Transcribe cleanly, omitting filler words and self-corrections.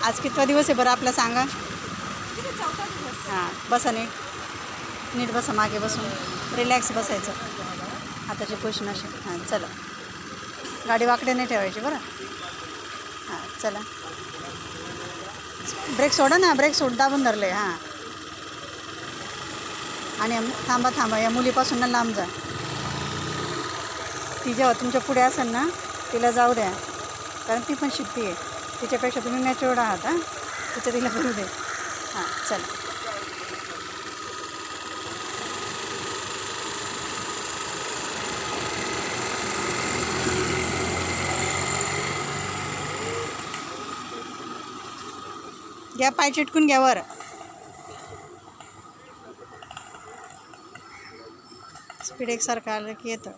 आज कितवा दिवस आहे बरं आपला सांगा? चौथा दिवस. हां, बसा नीट. नीट बसा, मागे बसून रिलॅक्स बसायचं. हाताचे पोषण असे. हां, चला. गाडी वाकडे नाही ठेवायची बरं. हां, चला. ब्रेक सोडा ना, ब्रेक सोड, दाबून धरले. हां. आणि थांबा थांबा, या मुलीपासून ना लांब जा. ती जेव्हा तुमच्या पुढे असेल ना, तिला जाऊ द्या, कारण ती पण शिकते आहे. तिच्यापेक्षा तुम्ही मॅच्युअर्ड आहात. हां, तिला करू दे. हां, चला. घ्या, पाय चिटकून घ्या वर. स्पीड एकसारखं आलं की येतं.